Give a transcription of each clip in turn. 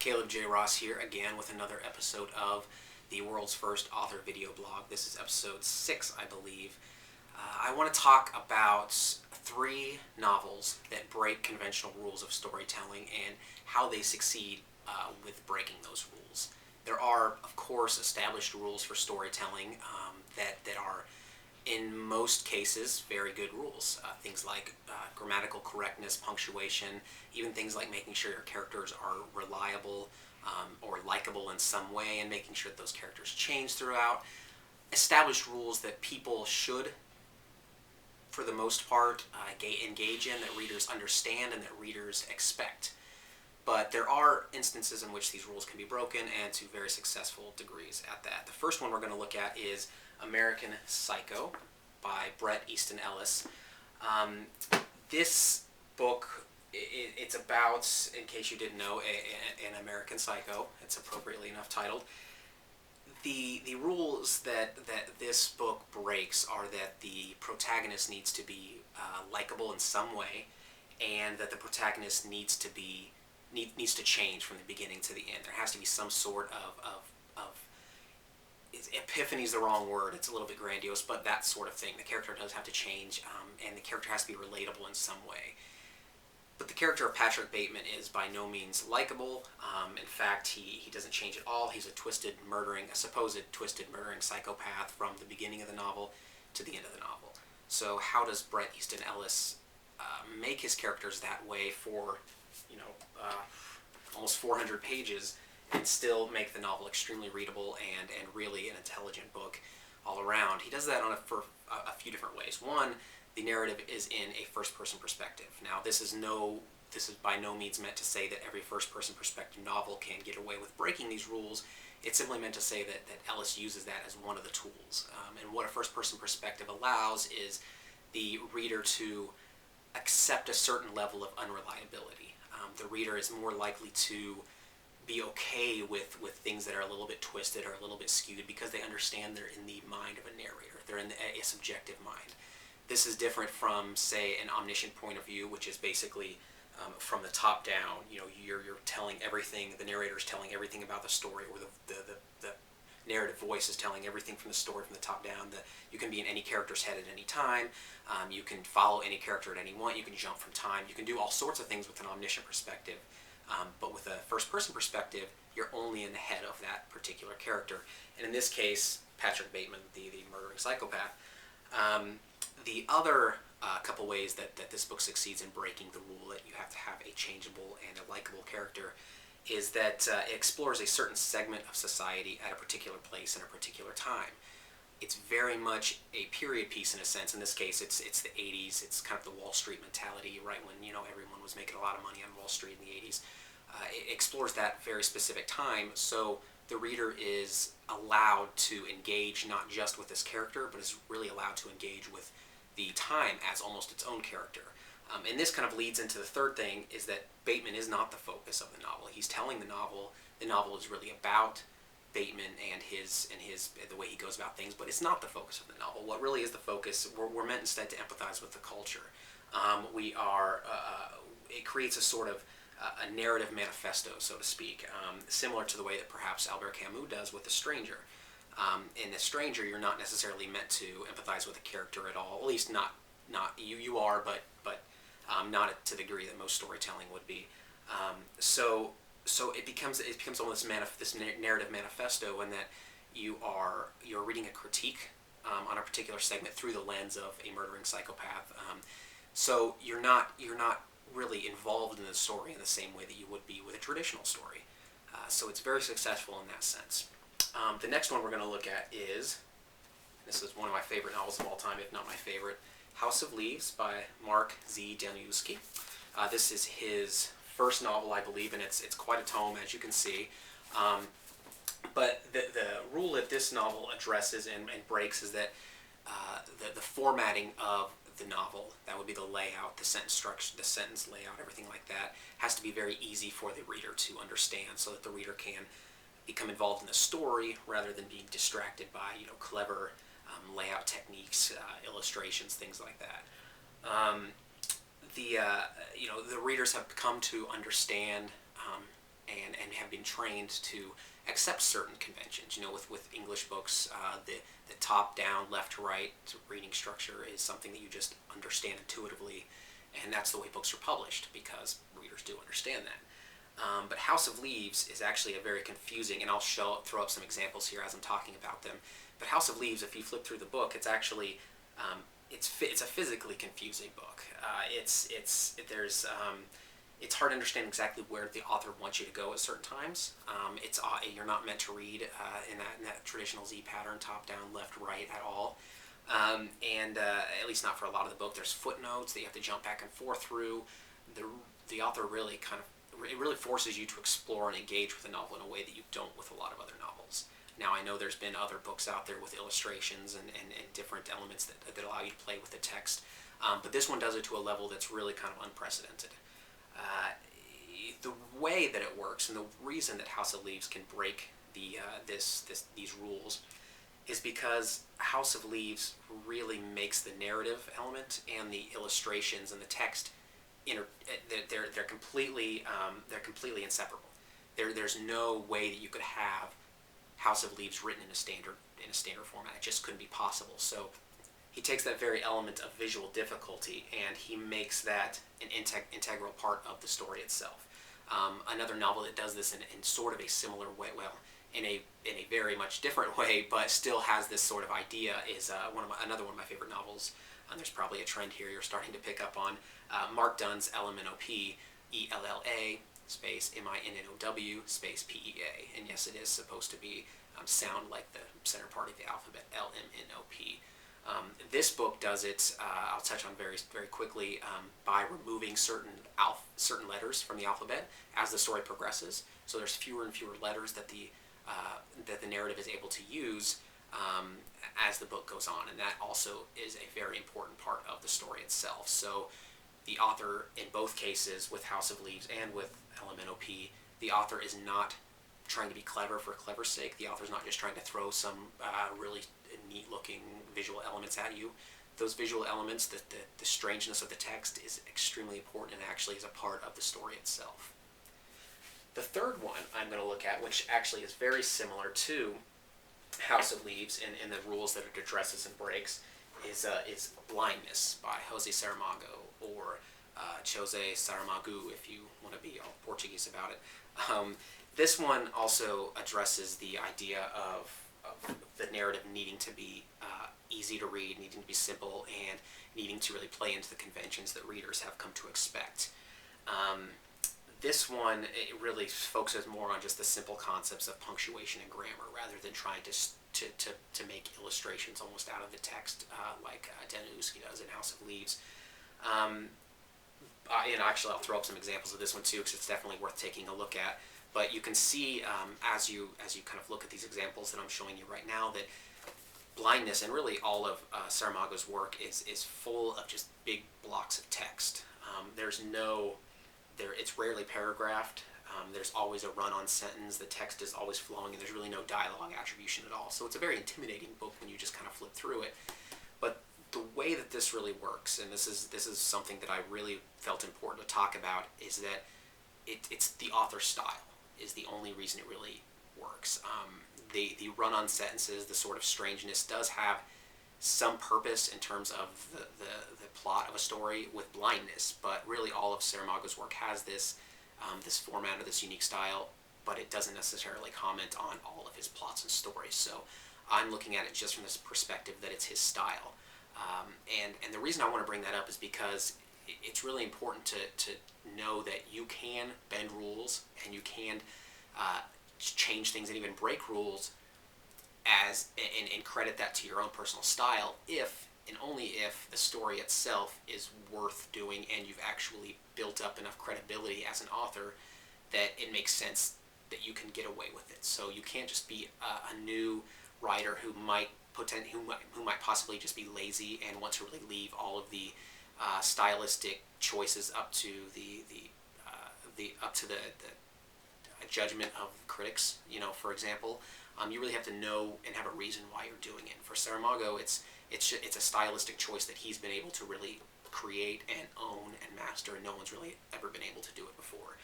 Caleb J. Ross here again with another episode of the world's first author video blog. This is episode 6, I believe. I want to talk about 3 novels that break conventional rules of storytelling and how they succeed with breaking those rules. There are, of course, established rules for storytelling that are, in most cases, very good rules. Things like grammatical correctness, punctuation, even things like making sure your characters are reliable or likable in some way, and making sure that those characters change throughout. Established rules that people should, for the most part, engage in, that readers understand and that readers expect. But there are instances in which these rules can be broken, and to very successful degrees at that. The first one we're going to look at is American Psycho by Easton Ellis. This book, it's about, in case you didn't know, an American Psycho. It's appropriately enough titled. The rules that this book breaks are that the protagonist needs to be likable in some way, and that the protagonist needs to change from the beginning to the end. There has to be some sort of epiphany is the wrong word, it's a little bit grandiose, but that sort of thing. The character does have to change, and the character has to be relatable in some way. But the character of Patrick Bateman is by no means likable. In fact, he doesn't change at all. He's a supposed twisted murdering psychopath from the beginning of the novel to the end of the novel. So how does Easton Ellis make his characters that way for, almost 400 pages, and still make the novel extremely readable and really an intelligent book all around? He does that for a few different ways. One, the narrative is in a first-person perspective. Now, this is by no means meant to say that every first-person perspective novel can get away with breaking these rules. It's simply meant to say that Ellis uses that as one of the tools. And what a first-person perspective allows is the reader to accept a certain level of unreliability. The reader is more likely to be okay with things that are a little bit twisted or a little bit skewed because they understand they're in the mind of a narrator. They're in a subjective mind. This is different from, say, an omniscient point of view, which is basically from the top down. You're telling everything, the narrator is telling everything about the story, or the narrative voice is telling everything from the story from the top down. You can be in any character's head at any time. You can follow any character at any point. You can jump from time. You can do all sorts of things with an omniscient perspective. But with a first-person perspective, you're only in the head of that particular character. And in this case, Patrick Bateman, the murdering psychopath. The other couple ways that this book succeeds in breaking the rule that you have to have a changeable and a likable character is that it explores a certain segment of society at a particular place and a particular time. It's very much a period piece in a sense. In this case, it's the 80s. It's kind of the Wall Street mentality, right when everyone was making a lot of money on Wall Street in the 80s. It explores that very specific time, so the reader is allowed to engage not just with this character, but is really allowed to engage with the time as almost its own character. And this kind of leads into the third thing, is that Bateman is not the focus of the novel. He's telling the novel is really about Bateman and the way he goes about things, but it's not the focus of the novel. What really is the focus, we're meant instead to empathize with the culture. It creates a sort of a narrative manifesto, so to speak, similar to the way that perhaps Albert Camus does with The Stranger. In The Stranger, you're not necessarily meant to empathize with a character at all. At least not you are, but not to the degree that most storytelling would be. So it becomes almost this narrative manifesto, in that you're reading a critique on a particular segment through the lens of a murdering psychopath. So you're not really involved in the story in the same way that you would be with a traditional story. So it's very successful in that sense. The next one we're going to look at is, this is one of my favorite novels of all time, if not my favorite, House of Leaves by Mark Z. Danielewski. This is his first novel, I believe, and it's quite a tome, as you can see. But the rule that this novel addresses and breaks is that the formatting of the novel, that would be the layout, the sentence structure, the sentence layout, everything like that, has to be very easy for the reader to understand, so that the reader can become involved in the story rather than being distracted by clever layout techniques, illustrations, things like that. The readers have come to understand and have been trained to accept certain conventions. You know, with English books, the top down, left to right reading structure is something that you just understand intuitively, and that's the way books are published because readers do understand that. But House of Leaves is actually a very confusing, and I'll throw up some examples here as I'm talking about them. But House of Leaves, if you flip through the book, it's actually it's a physically confusing book. It's hard to understand exactly where the author wants you to go at certain times. You're not meant to read in that traditional Z pattern, top down, left, right at all. At least not for a lot of the book. There's footnotes that you have to jump back and forth through. The author really it really forces you to explore and engage with the novel in a way that you don't with a lot of other novels. Now, I know there's been other books out there with illustrations and different elements that allow you to play with the text, but this one does it to a level that's really kind of unprecedented. The way that it works and the reason that House of Leaves can break these rules is because House of Leaves really makes the narrative element and the illustrations and the text they're completely inseparable. There's no way that you could have House of Leaves written in a standard format. It just couldn't be possible. So he takes that very element of visual difficulty and he makes that an integral part of the story itself. Another novel that does this in sort of a similar way, well, in a very much different way, but still has this sort of idea is another one of my favorite novels. There's probably a trend here you're starting to pick up on. Mark Dunn's LMNOP, ELLA, space MINNOW, space PEA. And yes, it is supposed to be sound like the center part of the alphabet, LMNOP. This book does it, I'll touch on very, very quickly, by removing certain letters from the alphabet as the story progresses. So there's fewer and fewer letters that the narrative is able to use as the book goes on, and that also is a very important part of the story itself. So the author, in both cases, with House of Leaves and with LMNOP, the author is not trying to be clever for clever's sake. The author's not just trying to throw some really neat-looking visual elements at you. Those visual elements, the strangeness of the text is extremely important and actually is a part of the story itself. The third one I'm going to look at, which actually is very similar to House of Leaves in the rules that it addresses and breaks, is Blindness by Jose Saramago, or Jose Saramago if you want to be all Portuguese about it. This one also addresses the idea of the narrative needing to be easy to read, needing to be simple, and needing to really play into the conventions that readers have come to expect. This one, it really focuses more on just the simple concepts of punctuation and grammar rather than trying to make illustrations almost out of the text like Danielewski does in House of Leaves. Actually, I'll throw up some examples of this one too because it's definitely worth taking a look at. But you can see as you kind of look at these examples that I'm showing you right now that Blindness and really all of Saramago's work is full of just big blocks of text. It's rarely paragraphed. There's always a run-on sentence. The text is always flowing, and there's really no dialogue attribution at all. So it's a very intimidating book when you just kind of flip through it. But the way that this really works, and this is something that I really felt important to talk about, is that it's the author's style is the only reason it really works. The run-on sentences, the sort of strangeness does have some purpose in terms of the plot of a story with Blindness, but really all of Saramago's work has this format or this unique style, but it doesn't necessarily comment on all of his plots and stories. So I'm looking at it just from this perspective that it's his style. And the reason I want to bring that up is because it's really important to know that you can bend rules and you can change things and even break rules and credit that to your own personal style if and only if the story itself is worth doing and you've actually built up enough credibility as an author that it makes sense that you can get away with it. So you can't just be a new writer who might possibly just be lazy and want to really leave all of the stylistic choices up to the judgment of critics. For example, you really have to know and have a reason why you're doing it. For Saramago, it's a stylistic choice that he's been able to really create and own and master, and no one's really ever been able to do it before.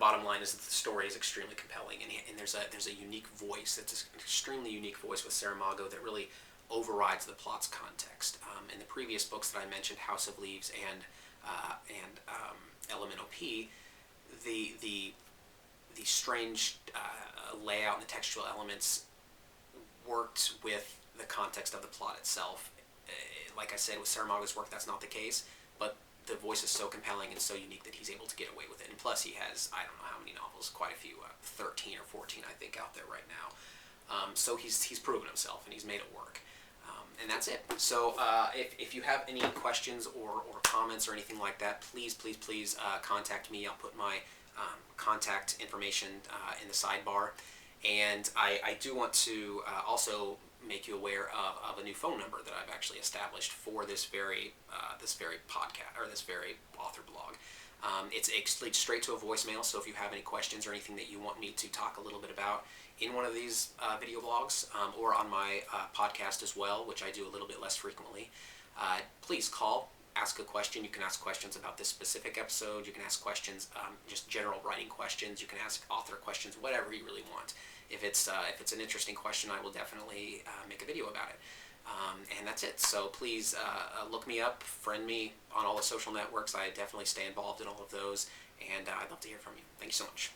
bottom line is that the story is extremely compelling, and there's a unique voice. It's an extremely unique voice with Saramago that really overrides the plot's context. In the previous books that I mentioned, House of Leaves and Elemental P, the strange layout and the textual elements worked with the context of the plot itself. Like I said, with Saramago's work, that's not the case, but the voice is so compelling and so unique that he's able to get away with it. And plus, he has, I don't know how many novels, quite a few, 13 or 14, I think, out there right now. So he's proven himself, and he's made it work. And that's it. So if you have any questions or comments or anything like that, please contact me. I'll put my contact information in the sidebar. And I do want to also make you aware of a new phone number that I've actually established for this very podcast, or this very author blog. It leads straight to a voicemail, so if you have any questions or anything that you want me to talk a little bit about in one of these video blogs, or on my podcast as well, which I do a little bit less frequently, please call, ask a question. You can ask questions about this specific episode. You can ask questions, just general writing questions. You can ask author questions, whatever you really want. If it's an interesting question, I will definitely make a video about it. And that's it. So please look me up, friend me on all the social networks. I definitely stay involved in all of those, and I'd love to hear from you. Thank you so much.